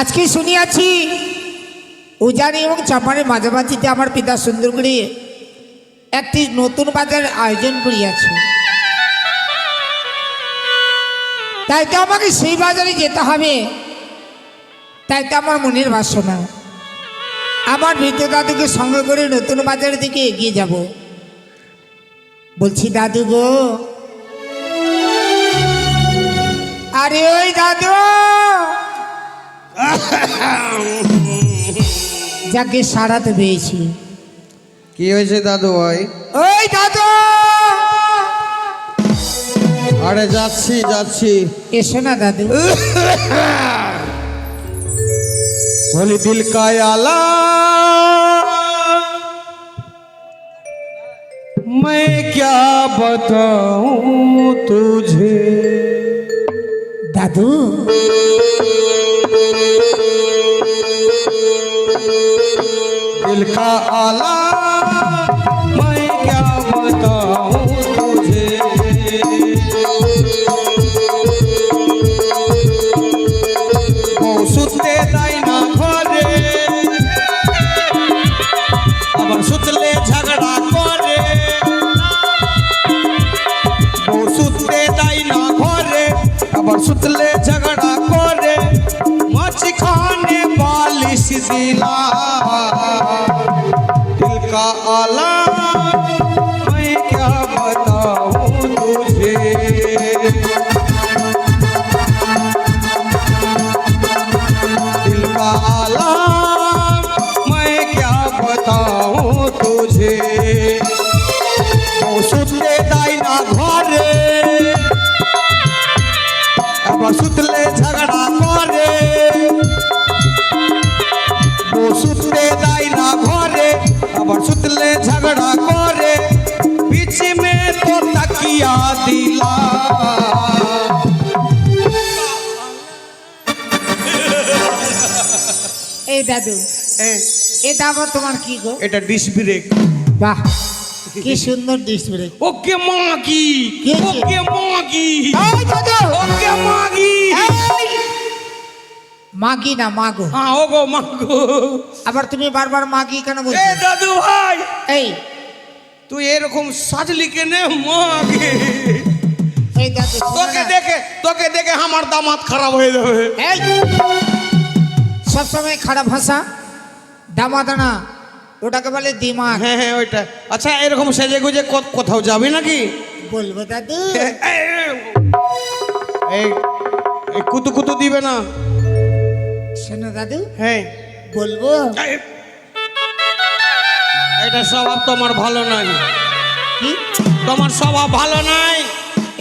আজকে শুনিয়াছি উজানি এবং চাপানের মাঝামাঝিতে আমার পিতা সুন্দর করে একটি নতুন বাজার আয়োজন করিয়াছে। তাই তো আমাকে সেই বাজারে যেতে হবে। তাই তো আমার মনের বাসনা, আমার মৃত দাদুকে সঙ্গে করে নতুন বাজারের দিকে এগিয়ে যাব। বলছি দাদু গো, আরে ওই দাদু, যাকে সারা তো পেয়েছি। কি হয়েছে দাদু ভাই? ওই দাদু, আরে যাচ্ছি যাচ্ছি। এসো না দাদু। बोली दिल का आला मैं क्या बताऊं तुझे। दादू दिल का आला मैं क्या बताऊं तुझे। वो सुते दाई ना घरे আবার সুতলে ঝগড়া করে। ও সুতলে দাই না ঘরে আবার সুতলে ঝগড়া করে। মাঝখানে বালিশ দিলা दिल का आला मैं क्या बताऊं तुझे। दिल का आला मैं क्या बताऊं तुझे। सुतले दाई ना घरे আবার সুতলে ঝগড়া করে। ও সুতলে দাই না ঘরে আবার সুতলে ঝগড়া করে। बीच में तो तकिया दिला। এই দাদু, এটা আবার তোমার কি গো? এটা ডিশ ব্রেক। বাহ, কি সুন্দর ডিশ ব্রেক। ওকে মাগি, কে কে? ওকে মাগি, এই দাদু, ওকে মাগি। এই! মাগি না মাগো। হ্যাঁ ওগো মাগো। আবার তুমি বারবার মাগি কেন এ বলছো? দাদু ভাই, এই তুই এরকম সাজলি কেনে মাগে? এই দাদু, শোনো তোকে না। দেখে তোকে দেখে আমার দামাত খারাপ হয়ে যাবে। এই সবসময় খারাপ ভাষা, দামাদানা, ওটাকে বলে দিমাগ। হ্যাঁ হ্যাঁ ওইটা। আচ্ছা এরকম সেজে গুজে কোথাও যাবি নাকি? বলবো দাদু? এই এই কুতু কুতু দিবে না? শোনো দাদু, হ্যাঁ বলবো? এটা স্বভাব তোমার ভালো নাই। কি? তোমার স্বভাব ভালো নাই।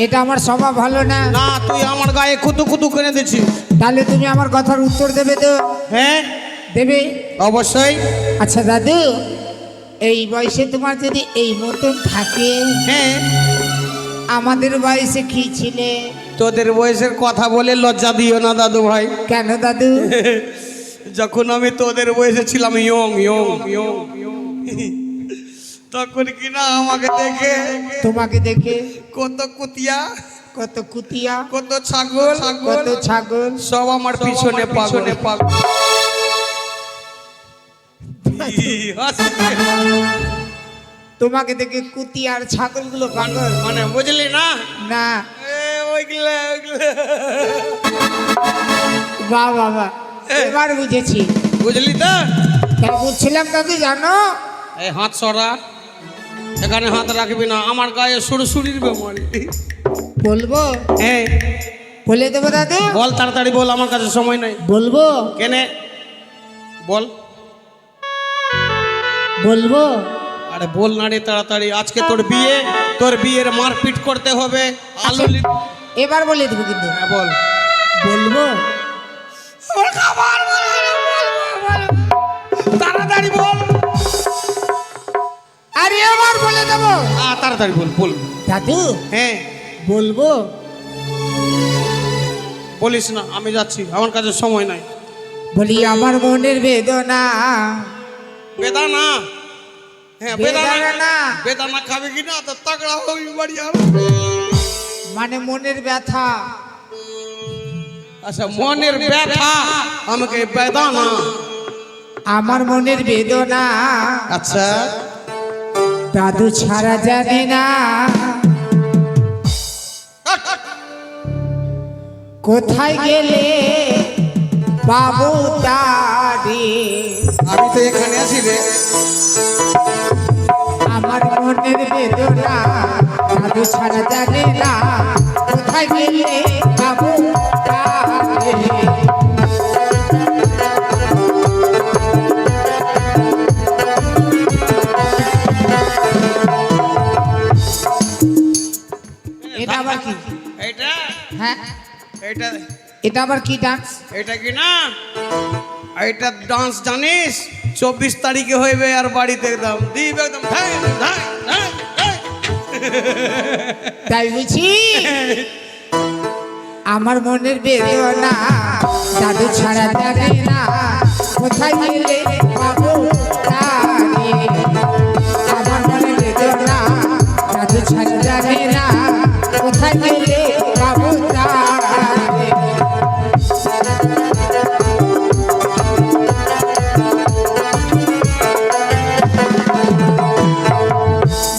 এটা আমার স্বভাব ভালো না। না তুই আমার গায়ে কুতু কুতু করে দিচ্ছিস। তাহলে তুমি আমার কথার উত্তর দেবে তো? হ্যাঁ দেবে? অবশ্যই। আচ্ছা দাদু, এই বয়সে তোমার যদি এই মতন থাকে, হ্যাঁ আমাদের বয়সে কি ছিলে? তোদের বয়সের কথা বলে লজ্জা দিও না দাদু ভাই। কেন দাদু? যখন আমি তোদের বয়সে ছিলাম ইয়ং ইয়ং ইয়ং তখন কিনা আমাকে দেখে তোমাকে দেখে কত কুতিয়া কত কুতিয়া, কত ছাগল কত ছাগল সব আমার পিছনে পাগল। তোমাকে দেখে কুতিয়া আর ছাগলগুলো পাগল। মানে বুঝলি না? না, ওইগুলা ওইগুলা বাহ বাবা, এবার বুঝেছি। বুঝলি তো? তাই বুঝছিলাম দাদু, জানো এই হাত সরা, এখানে হাত রাখবি না, আমার গায়ে সুরসুরির বেমারি। বলবো? হ্যাঁ বলে দেবো দাদু? বল তাড়াতাড়ি বল, আমার কাছে সময় নাই। বলবো? কেনে বল। বলবো? আরে বল না রে তাড়াতাড়ি, আজকে তোর বিয়ে, তোর বিয়ের মারপিট করতে হবে। আলু এবার বলে দেবো কিন্তু। হ্যাঁ বল। বলবো? তাড়াতাড়ি বল। আরে এবার বলে দেবো। তাড়াতাড়ি বল বল। দাদু হ্যাঁ বলবো? বলিস না, আমি যাচ্ছি, আমার কাছে সময় নাই। বলি আমার মনের বেদনা। বেদানা? হ্যাঁ বেদানা। বেদানা বেদানা খাবে কিনা তো তাগড়া হবি বাড়ি আর। মানে মনের ব্যথা। আচ্ছা মনের ব্যথা আমাকে বেদনা। আমার মনের বেদনা আচ্ছা দাদু ছাড়া জানে না, কোথায় গেলে বাবু তারে। আমি তো এখানে আছি রে। আমার মনের বেদনা দাদু ছাড়া জানে না, কোথায় গেলে বাবু তারে। এটা আবার কি? এইটা হ্যাঁ এইটা এটা আবার কি ডান্স? এটা কি না এইটা ডান্স জানিস? 24 তারিখে হইবে আর বাড়িতে একদম দিব একদম ধাই ধাই ধাই ধাই। তাই বুঝি আমার মনের বেদনা দাদু ছাড়া জানে না, কোথায় গেলে বাবু তারে। আমার মনের বেদনা দাদু ছাড়া জানে না, কোথায় গেলে বাবু তারে।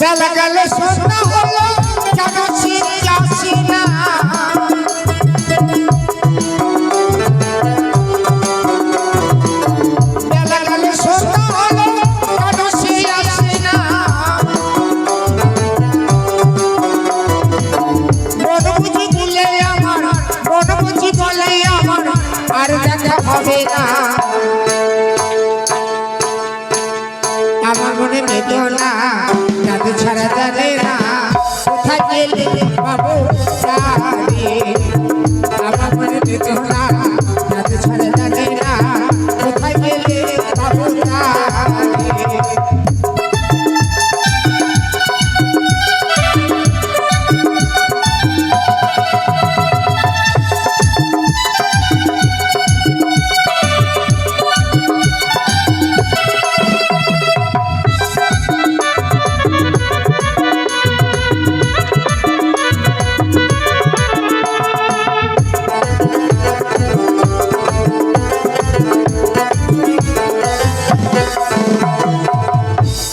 বেলা গেল সন্ধ্যা হলো, কেন শীত আসে না। বেলা গেল সন্ধ্যা হলো, কেন শীত আসে না। মন বুঝি বলে আমার, মন বুঝি বলে আমার, আর দেখা হবে না। আমার মনে বেদনা দাদু ছাড়া জানে না, কোথায় গেলে বাবু তারে। আমার মনে বেদনা দাদু ছাড়া জানে না, কোথায় গেলে বাবু তারে।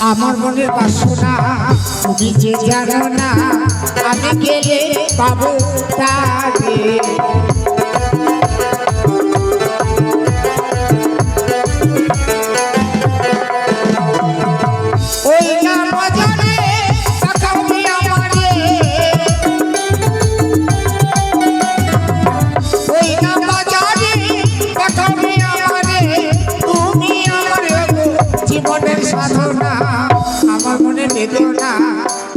আমার মনের বাসনা তুমি যে জানো না, আমি গেলে পাবো তারে। ওই না বাজারে তাকাবি আমারে, ওই না বাজারে তাকাবি আমারে, তুমি আমার জীবনের সাধনা। আমার মনে বেদনা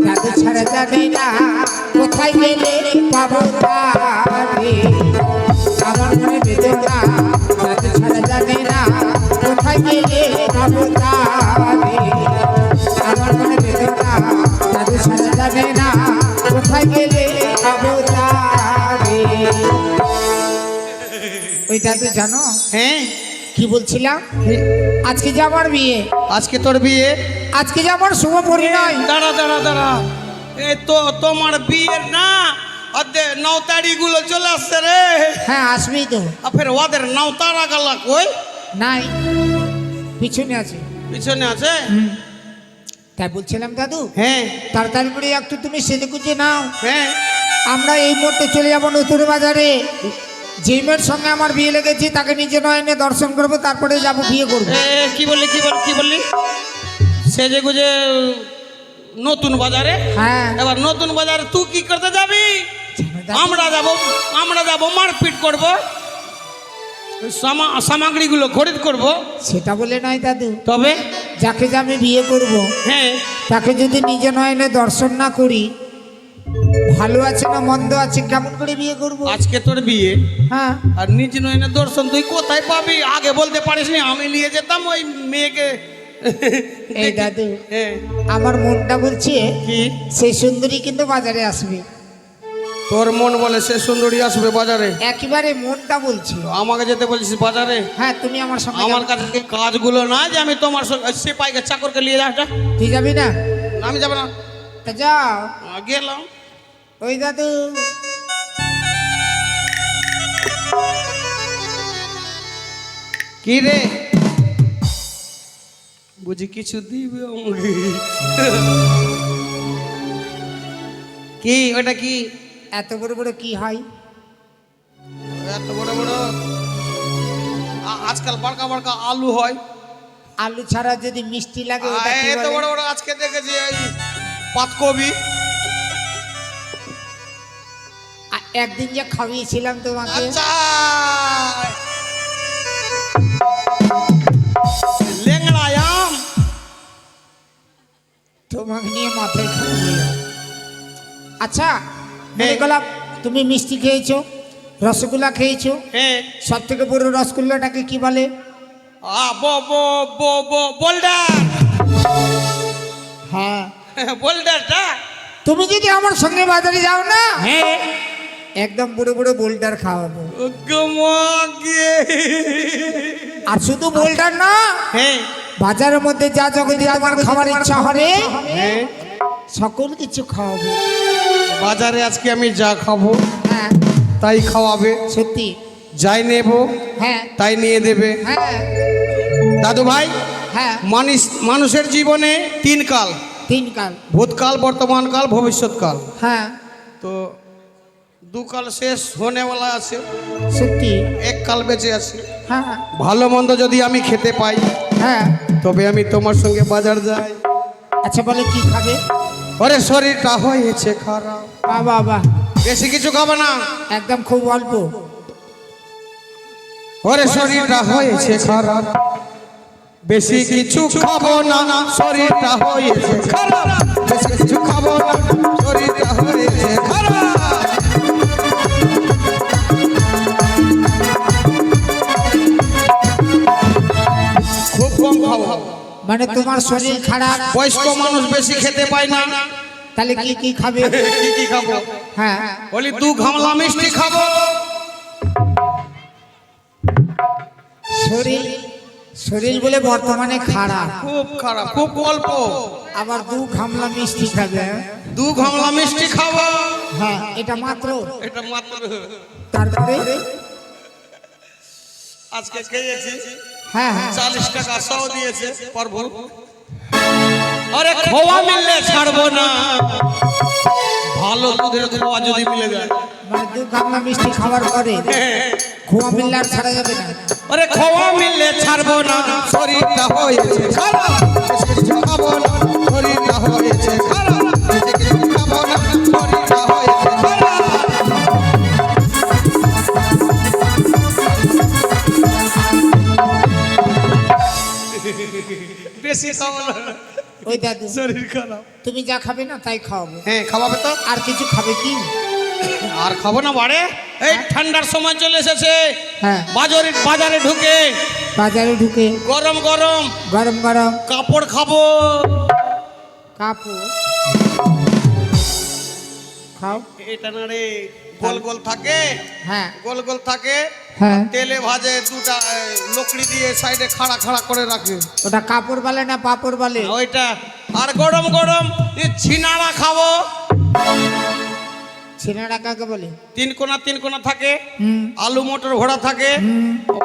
দাদু ছাড়া জানে না, কোথায় গেলে পাবো তারে। আমার মনে বেদনা দাদু ছাড়া জানে না, কোথায় গেলে পাবো তারে। আমার মনে বেদনা দাদু ছাড়া জানে না, কোথায় গেলে পাবো তারে। ওই দাদু জানো হ্যাঁ কি বলছিলাম? আজকে যে আমার বিয়ে, আজকে তোর বিয়ে, আজকে যে আমার শুভ পরিণয়। দাঁড়া দাঁড়া দাঁড়া, এই তো তোমার বিয়ের না ওদের নৌতারি গুলো চলে আসছে রে। হ্যাঁ আসবেই তো। আর ফের ওদের নৌতারা গালা কই? নাই, পিছনে আছে। পিছনে আছে? তাই বলছিলাম দাদু, হ্যাঁ তাড়াতাড়ি করে একটু তুমি সেজে গুজে নাও। হ্যাঁ আমরা এই মুহূর্তে চলে যাবো নতুন বাজারে। যে মেয়ের সঙ্গে আমার বিয়ে লেগেছে তাকে নিজে নয়নে দর্শন করবো, তারপরে যাব বিয়ে করবো। কি বললি কি বললি? সেজে গুজে নতুন বাজারে? হ্যাঁ এবার নতুন বাজারে তুই কি করতে যাবি? দাদু, আমরা যাব মারপিট করব, সামগ্রীগুলো খরিদ করব। সেটা বলে নয় দাদু, তবে যাকে যে আমি বিয়ে করব হ্যাঁ তাকে যদি নিজে নয়নে দর্শন না করি, ভালো আছে না মন্দ আছে কেমন করে বিয়ে করব? আজকে তোর বিয়ে, হ্যাঁ আর নিজ নয়নে দর্শন তুই কোথায় পাবি? আগে বলতে পারিস নি, আমি নিয়ে যেতাম ওই মেয়েকে। এই দাদু, হ্যাঁ আমার মনটা বলছে কি? সেই সুন্দরী কিন্তু বাজারে আসবে। তোর মন বলে সে সুন্দরী আসবে বাজারে? একেবারে মনটা বলছে। আমাকে যেতে বলছিস বাজারে? হ্যাঁ তুমি আমার সঙ্গে আমার যাবে। কাছে কি কাজগুলো না যে আমি তোমার সিপাইকে চাকরকে নিয়ে যাওয়া? তুই যাবি না? আমি যাবো না। তা যাও। গেলাম। ওই দাদু কি রে বুঝি কিছু দিবে আমাকে? কি ওটা কি এত বড় বড় কি হয়? এত বড় বড় আজকাল বড়কা বড়কা আলু হয়। আলু ছাড়া যদি মিষ্টি লাগে ওটা কি এত বলে? বড় বড় আজকে দেখেছি এই পাতকপি। একদিন যে খাইয়েছিলাম তোমাকে, আচ্ছা লেংড়া আম। তোমাকে নিয়ে মাথায় খাইয়ে। আচ্ছা মনে করলাম তুমি মিষ্টি খেয়েছো, রসগোল্লা খেয়েছো, হ্যাঁ সব থেকে বড় রসগোল্লাটাকে কি বলে? বোল্ডার। হ্যাঁ বোল্ডারটা। তুমি যদি আমার সঙ্গে বাজারে যাও না, হ্যাঁ একদম বড় বড় বোল্ডার খাওয়াবো। আর শুধু বোল্ডার না, হ্যাঁ বাজারের মধ্যে যা জগতে আমার খাবার ইচ্ছা হবে হ্যাঁ সকল কিছু খাওয়াবো। বাজারে আজকে আমি যা খাবো হ্যাঁ তাই খাওয়াবে, সত্যি। যাই নেব হ্যাঁ তাই নিয়ে দেবে। হ্যাঁ দাদু ভাই হ্যাঁ মানুষের জীবনে তিন কাল, তিন কাল। ভূতকাল, বর্তমান কাল, ভবিষ্যৎকাল। হ্যাঁ তো দু কাল শেষ হোনেওয়ালা আছে, সত্যি। এক কাল বেঁচে আছে। হ্যাঁ ভালো মন্দ যদি আমি খেতে পাই হ্যাঁ। তবে আমি তোমার সঙ্গে বাজার যাই। আচ্ছা বলে কি খাবে? ওরে শরীরটা হয়েছে খারাপ, বাবা বাবা, বেশি কিছু খাবে না। একদম খুব অল্প। ওরে শরীরটা হয়েছে খারাপ, বেশি কিছু খাবো না, শরীরটা হয়েছে খারাপ, বেশি কিছু খাবো না, শরীরটা হয়েছে খারাপ। খুব কম খাবো। মানে তোমার শরীর খারাপ, বয়স্ক মানুষ বেশি খেতে পায় না। তাহলে কি কি খাবে? কি কি খাবো? হ্যাঁ বলি দু গামলা মিষ্টি খাবো। শরীর শরীর বলে বর্তমানে খারাপ, খুব খারাপ, খুব অল্প। আবার দু গামলা মিষ্টি খাবে। দু গামলা মিষ্টি খাবো। হ্যাঁ এটা মাত্র। এটা মাত্র। তারপরে আজকে খেয়েছি হ্যাঁ হ্যাঁ 40 টাকা সহ দিয়েছে প্রভু। আরে খোয়া মিললে ছাড়বো না, ভালো দুধের খোয়া যদি মিলে যায়। মানে দু গামলা মিষ্টি খাওয়ার পরে খোয়া মিললে আর ছাড়া যাবে না। আরে খোয়া মিললে ছাড়বো না, শরীরটা হয়েছে খারাপ, বেশি কিছু খাবো না, শরীরটা হয়েছে খারাপ, বেশি কিছু খাবো না, শরীরটা হয়েছে খারাপ। বেশি খাবো না, ওই দাদু শরীর খারাপ। তুমি যা খাবে না তাই খাওয়াবো। হ্যাঁ খাওয়াবে তো। আর কিছু খাবে কি? আর খাবো না বাড়ে। এই ঠান্ডার সময় চলে এসেছে, হ্যাঁ বাজারে ঢুকে বাজারে ঢুকে গরম গরম গরম গরম কাপড় খাবো। কাপড় খাও। এটা না রে, গোল গোল থাকে, হ্যাঁ গোল গোল থাকে, হ্যাঁ তেলে ভাজে, দুটা লকড়ি দিয়ে সাইডে খাড়া খাড়া করে রাখে। ওটা কাপড় বলে না পাপড় বলে? ওইটা। আর গরম গরম ছিনাড়া খাবো। ছিনাড়া কাকে বলে? তিন কোনা থাকে, হুম আলু মটর ভরা থাকে,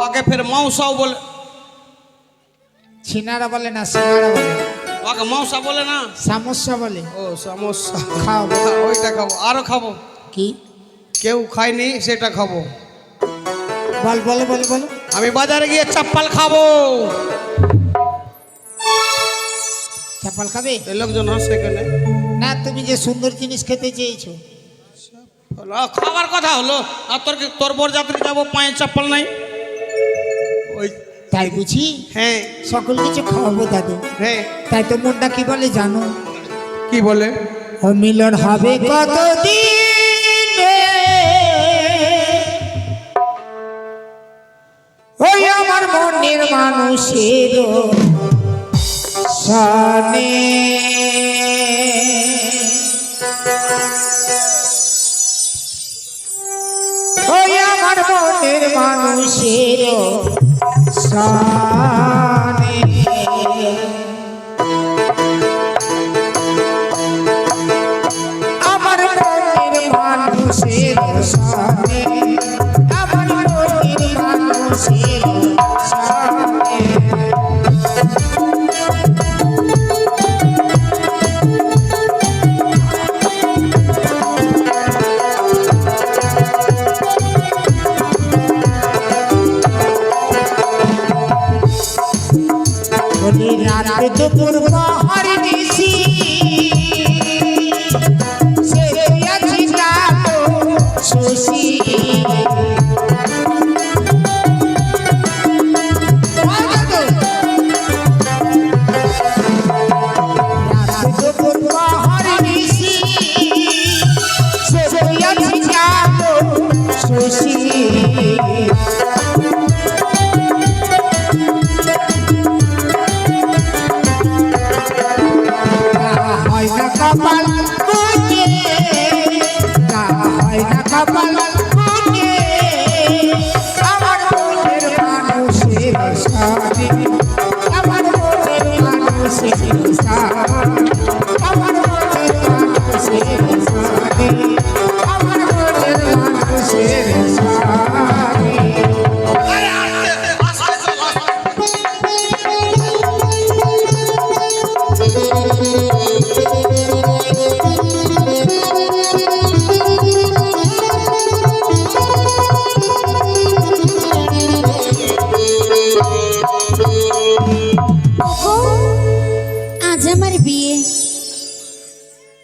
ওকে ফের মাউসাও বলে। ছিনাড়া বলে না, সিনাড়া বলে। ওকে মাউসা বলে না, সমস্যা বলে। ও সমস্যা। খাও। ওইটা খাবো। আরো খাবো, কি? কেউ খায়নি সেটা খাবো। বল বলো বলো বলো। আমি বাজারে গিয়ে চাপ্পাল খাবো। চাপাল খাবে? এই লোকজন হাসে কেন? না তুমি যে সুন্দর জিনিস খেতে চেয়েছো। খাবার কথা হলো, আর তোর বরযাত্রী যাবো, পায়ে চাপ্পাল নাই। ওই তাই বুঝি? হ্যাঁ সকল কিছু খাওয়াবো দাদু। হ্যাঁ। তাই তো মনটা কি বলে জানো? কি বলে? ও মিলন হবে কতদিনে, ওই আমার মনের মানুষের সনে। ওই আমার মনের মানুষের সনে। আমার মনের মানুষের সনে, আমার মনের মানুষের সনে। রাত দুপুর প্রহর নিশি সে আছি কালো শশী কপাল বুকে হয় না কপাল বুকে আমার মনের মানুষের সাথে আমার মনের মানুষের সাথে আমার মনের মানুষের সাথে আমার মনের মানুষের সাথে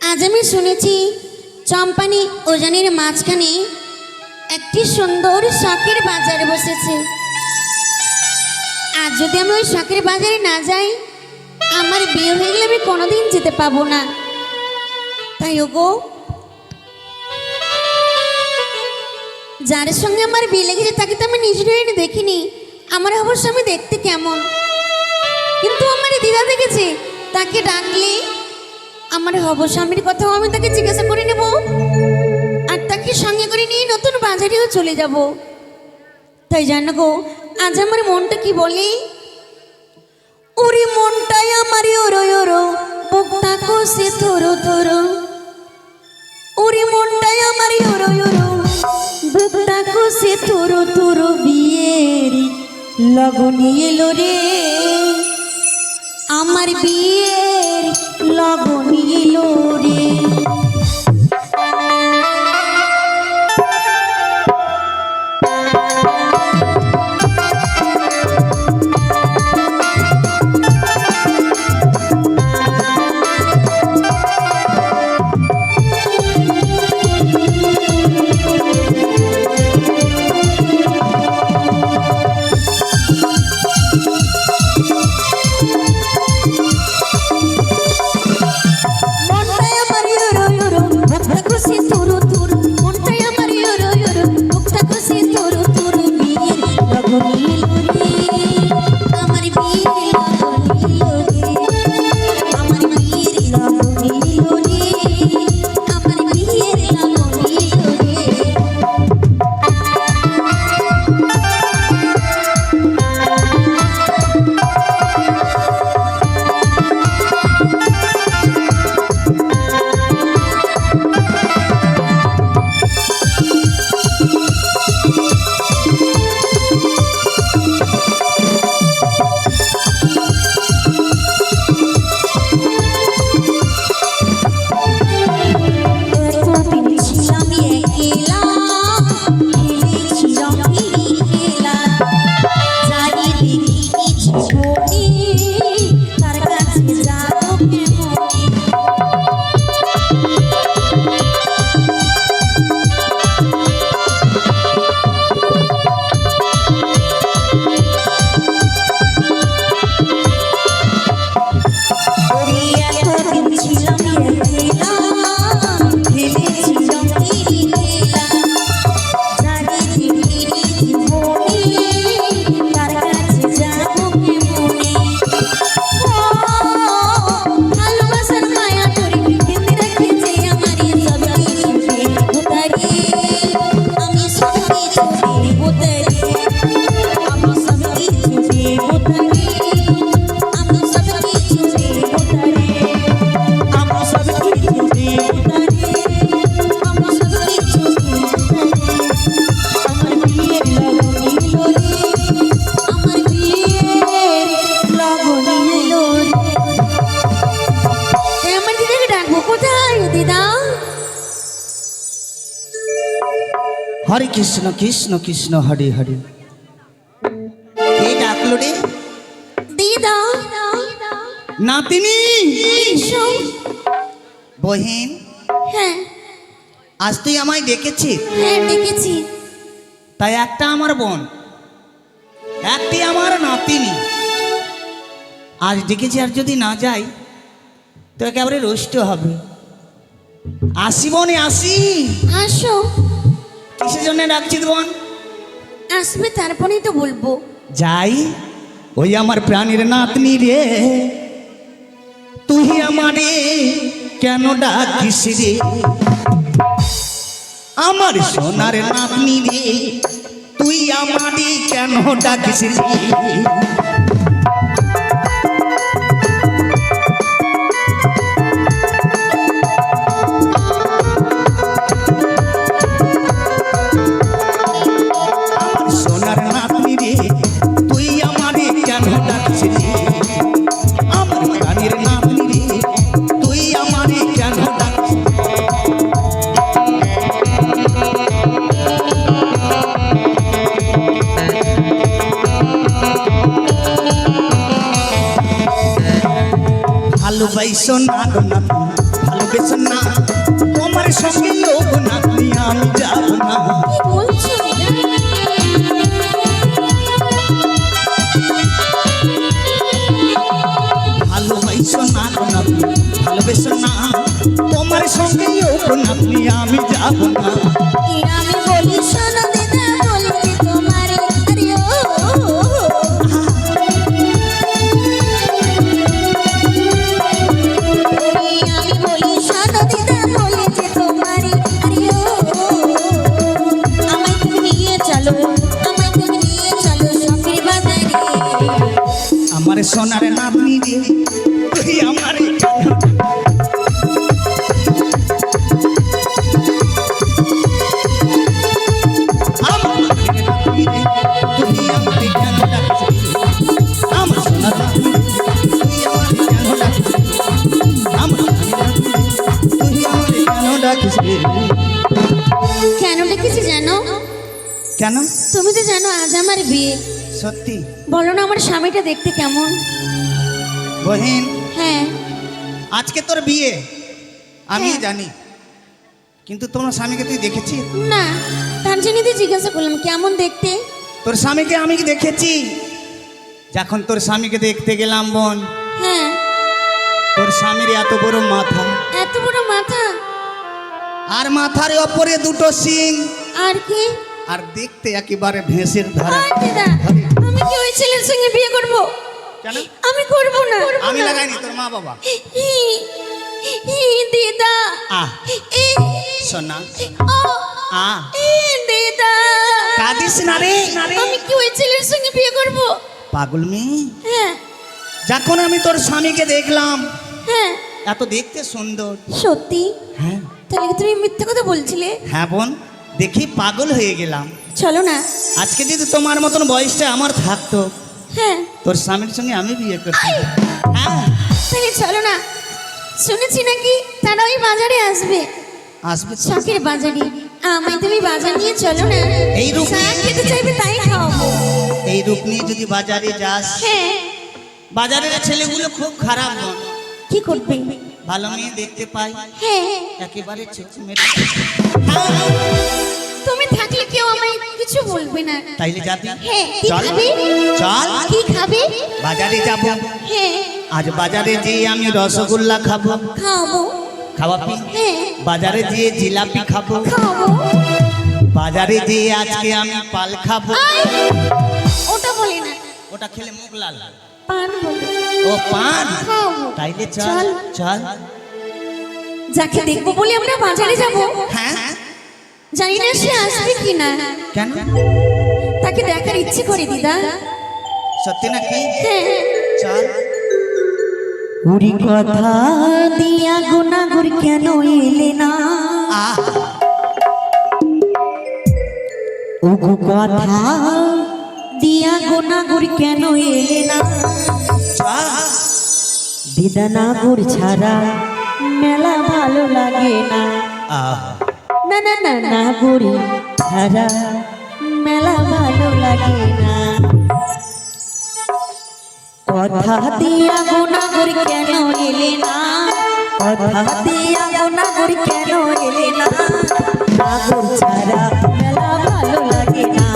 আজ আমি শুনেছি চম্পানি উজানের মাঝখানে একটি সুন্দর শাকের বাজার বসেছে। আজ যদি আমি ওই শাকের বাজারে না যাই, আমার বিয়ে হয়ে গেলে আমি কোনোদিন যেতে পাবো না। তাই ওগো, যার সঙ্গে আমার বিয়ে লেগেছে তাকে তো আমি নিজের হয়ে দেখিনি। আমার অবশ্য আমি দেখতে কেমন, কিন্তু আমার দিদা দেখেছে, তাকে ডাকলে আমার হব স্বামীর কথাও আমি তাকে জিজ্ঞাসা করে নেব, আর তাকে সঙ্গে করে নিয়ে নতুন বাজারেও চলে যাব। তাই জানো গো, আজ আমার মনটা কি বলে, ওরে মনটাই আমার ওরো ওরো বুকটা কষে থরো থরো, ওরে মনটাই আমার ওরো ওরো বুকটা কষে থরো থরো, বিয়ের লগন এলো রে, আমার বিয়ের লগন এলো রে। হরে কৃষ্ণ কৃষ্ণ কৃষ্ণ হরে হরে। কে ডাকলো রে? দিদা নাতিনি এসো। বহিন, হ্যাঁ আজ তুই আমায় ডেকেছিস, হ্যাঁ ডেকেছি। তাই একটা আমার বোন, একটি আমার নাতিনি আজ ডেকেছি। আর যদি না যাই তো একেবারে রোষ্ট হবে। আসি বোনে আসি। আসো। কিসের জন্য ডাকছিস বোন? আসবে তারপরেই তো বলবো। যাই, ওই আমার প্রাণীর নাতনি রে, তুই আমারে কেন ডাকিস রে? আমার সোনার নাতনি রে, তুই আমারে কেন ডাকিস রে? আমার সোনার নাতনি রে, তুই আমারে কেন ডাকিস রে? আমার প্রাণীর নাতনি রে, তুই আমারে কেন ডাকিস? ভালোবাসো না গো নাতনি, ভালোবেসো না, তোমার সঙ্গে লোক নাতনি আমি যাব না। কি বলছো? ভালোবাসো না গো নাতনি, ভালোবেসো না, তোমার সঙ্গে লোক নাতনি আমি যাব না। কি আমি বলি শোনো দিদা, বলছি তোমারে আরে ও। আমি বলি শোনো দিদা, বলছি তোমারে আরে ও। আমায় তুমি নিয়ে চলো, আমায় তুমি নিয়ে চলো শখের বাজারে। আমার সোনার নাতনি রে, তুই আমার কেন ডেকেছি জানো? কেন? তুমি তো জানো আজ আমার বিয়ে। সত্যি? বলো না আমার স্বামীটা দেখতে কেমন? বহিন, হ্যাঁ আজকে তোর বিয়ে আমি হ্যাঁ। জানি, কিন্তু তোমার স্বামীকে তুই দেখেছিস? না, তার জন্য তো জিজ্ঞাসা করলাম কেমন দেখতে। তোর স্বামীকে আমি দেখেছি। যখন তোর স্বামীকে দেখতে গেলাম বোন, হ্যাঁ তোর স্বামীর এত বড় মাথা, এত বড় মাথা, আর মাথার ওপরে দুটো শিং, আর কি? আর দেখতে একেবারে ভেঁসের ধারা। আর দিদা, আমি কি ওই ছেলের সঙ্গে বিয়ে করব? কেন? আমি করব না। আমি লাগাইনি, তোর মা বাবা। দিদা আহ এ, সোনা, ও, আহ দিদা কাঁদিস না রে। আমি কি ওই ছেলের সঙ্গে বিয়ে করব? পাগল মেয়ে, হ্যাঁ যখন আমি তোর স্বামীকে দেখলাম হ্যাঁ এত দেখতে সুন্দর। সত্যি? হ্যাঁ তাহলে কি তুমি মিথ্যে কথা বলছিলে? হ্যাঁ বোন, দেখি পাগল হয়ে গেলাম। চলো না। আজকে যদি তোমার মতন বয়সটা আমার থাকতো, হ্যাঁ তোর স্বামীর সঙ্গে আমি বিয়ে করতাম। হ্যাঁ তাহলে চলো না। শুনেছি নাকি তারা ওই বাজারে আসবে, আসবে তো। শখের বাজারে। আমায় তুমি বাজার নিয়ে চলো না। এই রূপ যা খেতে চাইবে তাই খাওয়াবো। এই রূপ নিয়ে যদি বাজারে যাস, হ্যাঁ বাজারের ছেলেগুলো খুব খারাপ বোন। কি করবে? ভালো মেয়ে দেখতে পাই হ্যাঁ একেবারে ছেঁচমেচে। তুমি থাকলে কেউ আমায় কিছু বলবে না। তাইলে যাবি? হ্যাঁ কি চল খাবে? চল কি খাবে? বাজারে যাব। হ্যাঁ আজ বাজারে যেয়ে আমি রসগোল্লা খাবো, খাওয়াবো। খাওয়াবি? হ্যাঁ বাজারে যেয়ে জিলাপি খাবো, খাওয়াবো। বাজারে যেয়ে আজকে আমি পাল খাবো। আই, ওটা বলে না, ওটা খেলে মুখ লাল। পান বলে। ও পান? খাওয়াবো। তাইলে চল চল। চল। যাকে দেখবো বলে আমরা বাজারে যাব, হ্যাঁ জানি না সে আসবে কি না। কেন? তাকে দেখার ইচ্ছে করে দিদা। সত্যি নাকি? হ্যাঁ চল। উড়ি কথা দিয়া গুনাগুর কেন এলে না? আহ ওগো কথা দিয়া গুনাগুর কেন এলে না? চল। বিদানাগুর ছাড়া মেলা ভালো লাগে না। আহ না না না না গুড়ি ছাড়া মেলা ভালো লাগে না। কত কথা দিয়া গুনাগুর কেন এলে না, কথা দিয়া গুনাগুর কেন এলে না, নাগর ছাড়া মেলা ভালো লাগে না,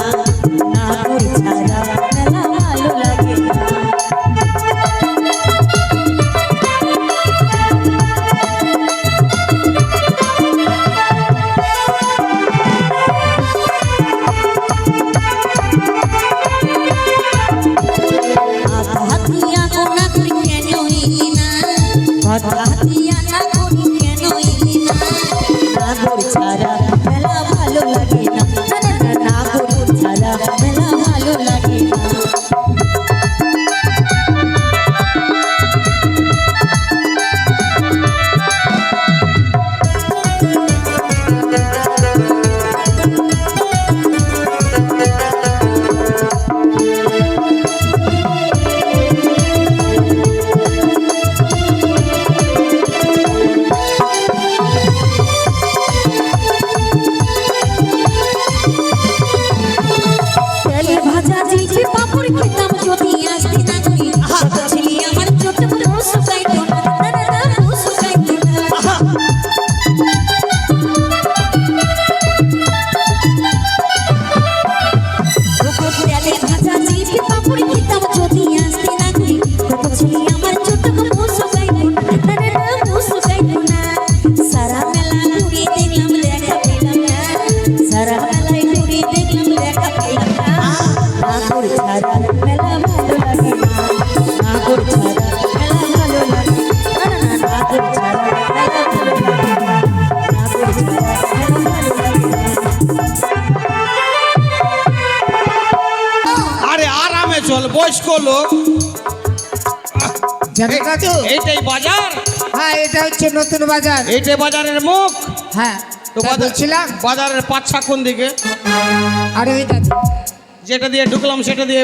নাগর ছাড়া মেলা ভালো লাগে না। কথা দিয়া নাগর কেন এলি না, নাগর ছাড়া মেলা ভালো লাগে না, নাগর ছাড়া মেলা ভালো লাগে না। তেলের ভাজা জিলিপি পাপড় খেতাম যদি আসতি না করি, ছোট ছিলি আমার ছোট বড় শুকাইতো না, না বড় শুকাইতো না। তেলের ভাজা জিলিপি পাপড় খেতাম যদি আসতি না করি, ছোট ছিলি আমার ছোট বড় শুকাইতো না, না বড় শুকাইতো না। সারা মেলা ঘুরে দেখলাম দেখা পেলাম না, সারা মেলায় ঘুরে দেখলাম দেখা পেলাম না, নাগর ছাড়া মেলা ভালো লাগে না, নাগর ছাড়া মেলা ভালো লাগে না, নাগর ছাড়া মেলা ভালো লাগে না, নাগর ছাড়া মেলা ভালো লাগে না। আরে আরামে চল, বয়স্ক লোক। জানো দাদু, এইটাই বাজার, হ্যাঁ এটা হচ্ছে নতুন বাজার। এইটাই বাজারের মুখ। হ্যাঁ তো তাই বলছিলাম। বাজারের পাচ্ছা কোন দিকে? আরে ওই দাদু, যেটা দিয়ে ঢুকলাম সেটা দিয়ে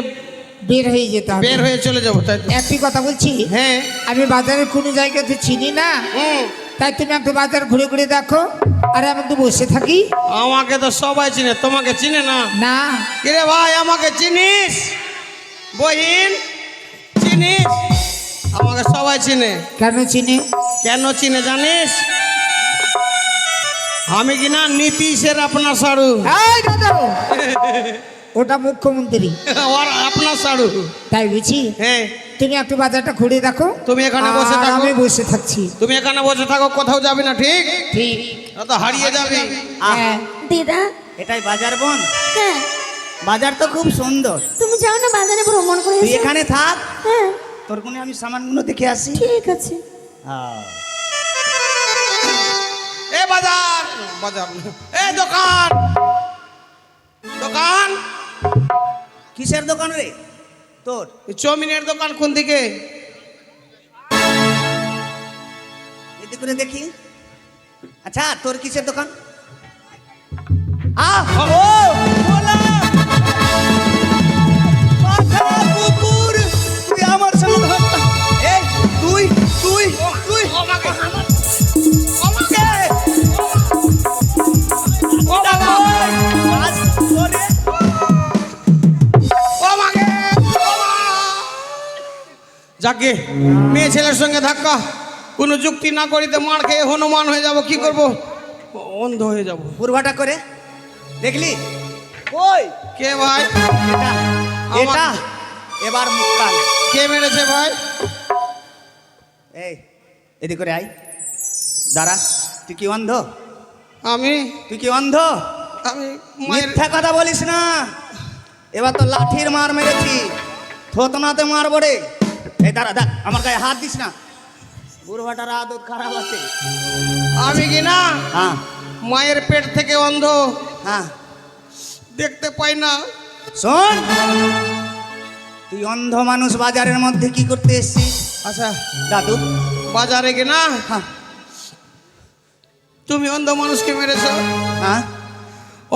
বের হয়ে যেতে হবে। বের হয়ে চলে যাবো, তাই তো? একটি কথা বলছি, হ্যাঁ। আমি বাজারের কোনো জায়গাতে চিনি না, তাই তুমি একটু বাজার ঘুরে ঘুরে দেখো, আর আমি তো বসে থাকি। আমাকে তো সবাই চিনে, তোমাকে চিনে না? না কিরে ভাই, আমাকে চিনিস? বহিন চিনিস? আমাকে সবাই চিনে। কেন চিনি? কেন চিনে জানিস? আমি কিনা নীতিশের আপনার সাড়ু। এই দাদু, ওটা মুখ্যমন্ত্রী, ওর আপনার সাড়ু। তাই বুঝি। হ্যাঁ, তুমি একটু বাজারটা ঘুরে দেখো, তুমি এখানে বসে আর থাকো। আমি বসে থাকছি। তুমি এখানে বসে থাকো, কোথাও যাবে না, ঠিক? ঠিক। না তো হারিয়ে যাবে। হ্যাঁ দিদা, এটাই বাজার বোন? হ্যাঁ বাজার তো খুব সুন্দর। তুমি যাও না বাজারে ভ্রমণ করে তুই এসো। এখানে থাক, হ্যাঁ তোর কোনে আমি সামানগুলো দেখে আসি। ঠিক আছে। এ বাজার, বাজার, এ দোকান, দোকান। কিসের দোকান রে তোর? এই চাউমিনের দোকান কোন দিকে? এদিকে করে দেখি। আচ্ছা, তোর কিসের দোকান? ভোলা! পাঠা কুকুর, তুই আমার সঙ্গে ধরতা। এই, তুই তুই তুই আমাকে, আমাকে আজ তোরে আমাকে। যাকে মেয়ে ছেলের সঙ্গে ধাক্কা, কোনো যুক্তি না করিতে মার খেয়ে হনুমান হয়ে যাব। কি করব? অন্ধ হয়ে যাব। পুরভাটা করে দেখলি? ওই কে ভাই? এটা এটা এবার মুখ কাল। কে মেরেছে ভাই? এই এদিকে করে আয়, দাঁড়া। তুই কি অন্ধ? আমি তুই কি অন্ধ? আমি মায়ের মিথ্যা কথা বলিস না। এবার তো লাঠির মার মেরেছি, থতনাতে মারবো রে। এই দাঁড়া, দেখ আমার গায়ে হাত দিস না। বুড়োটার আদত খারাপ আছে। আমি কি না হ্যাঁ মায়ের পেট থেকে অন্ধ, হ্যাঁ, দেখতে পাই না। শোন, তুই অন্ধ মানুষ বাজারের মধ্যে কি করতে এসছিস? আচ্ছা, দাদু বাজারে কি না হ্যাঁ তুমি অন্ধ মানুষকে মেরেছ? হ্যাঁ,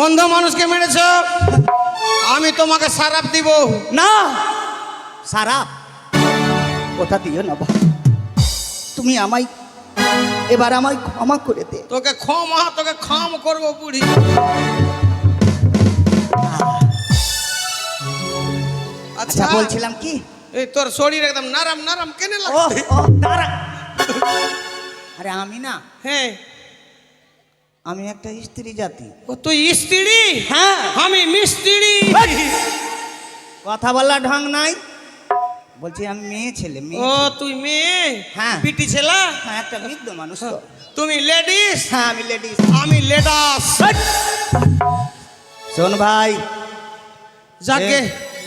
অন্ধ মানুষকে মেরেছ, আমি তোমাকে সারাপ দিব। না সারাপ ওটা দিও না ভাই, তুমি আমায় এবার আমায় ক্ষমা করে দে। তোকে তোকে ক্ষম করবো বুড়ি। আচ্ছা বলছিলাম কি, এই তোর শরীর একদম নরম নরম কেনে ও লাগছে ও দাঁড়া। আরে আমি না, হ্যাঁ আমি একটা স্ত্রী জাতি। ও তুই স্ত্রী হ্যাঁ, আমি মিস্ত্রি কথা বলার ঢং নাই। বলছি আমি মেয়ে ছেলে, মেয়ে ও ছেলে। তুই মেয়ে হ্যাঁ। বিটি ছেলা হ্যাঁ, একটা বৃদ্ধ মানুষ তো। তুমি লেডিস হ্যাঁ, আমি লেডিস। আমি লেডাস শোন ভাই, যাকে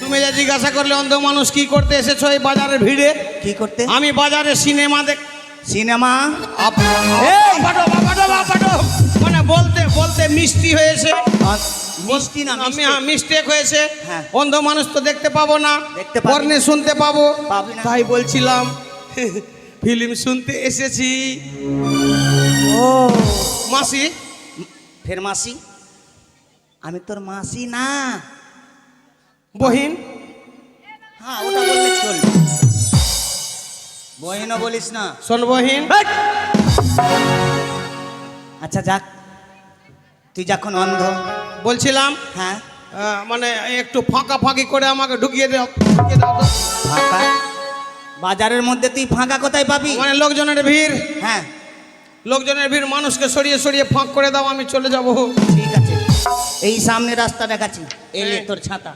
তুমি যা জিজ্ঞাসা করলে অন্ধ মানুষ কি করতে এসেছো এই বাজারের ভিড়ে? কি করতে? আমি বাজারে সিনেমা দেখ সিনেমা। এই! বাবাটো, মানে বলতে বলতে মিষ্টি হয়েছে মিষ্টি না, আমি মিস্টেক হয়েছে হ্যাঁ। অন্ধ মানুষ তো দেখতে পাবো না, দেখতে পাবি কর্নে শুনতে পাবো, পাবি না। তাই বলছিলাম ফিল্ম শুনতে এসেছি। ও মাসি ফের মাসি? আমি তোর মাসি না। বহিন হ্যাঁ, ওটা বললে চলবে। বহিনও বলিস না। শোন বহিন, আচ্ছা যাক, তুই যখন অন্ধ। বলছিলাম হ্যাঁ, মানে একটু ফাঁকা ফাঁকি করে আমাকে ঢুকিয়ে দাও তো। ফাঁকা বাজারের মধ্যে তুই ফাঁকা কোথায় পাবি? মানে লোকজনের ভিড়, হ্যাঁ, লোকজনের ভিড়, মানুষকে সরিয়ে সরিয়ে ফাঁক করে দাও, আমি চলে যাব। ঠিক আছে, এই সামনে রাস্তা দেখাচ্ছি, এলে তোর ছাতা।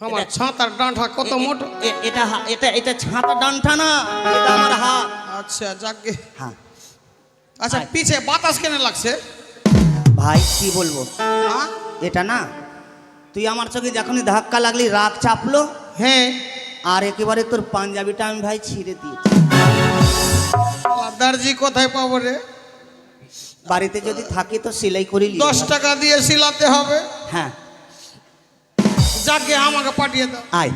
আমার ছাতার ডাঁটা কত মোটো। এটা এটা এটা ছাতা ডান্ঠা না, এটা আমার হাত। আচ্ছা যাকে, হ্যাঁ আচ্ছা আয়। পিছে বাতাস কেন লাগছে? ভাই কি বলবো, হ্যাঁ? এটা না, তুই আমার চোখে যখনই ধাক্কা লাগলি রাগ চাপলো, হ্যাঁ, আর একেবারে তোর পাঞ্জাবিটা আমি ভাই ছিঁড়ে দিয়েছি। দর্জি কোথায় পাবো রে? বাড়িতে যদি থাকি তো সেলাই করে নিয়ে 10 টাকা দিয়ে সিলাতে হবে। হ্যাঁ, যাকে আমাকে পাঠিয়ে দাও। আয়।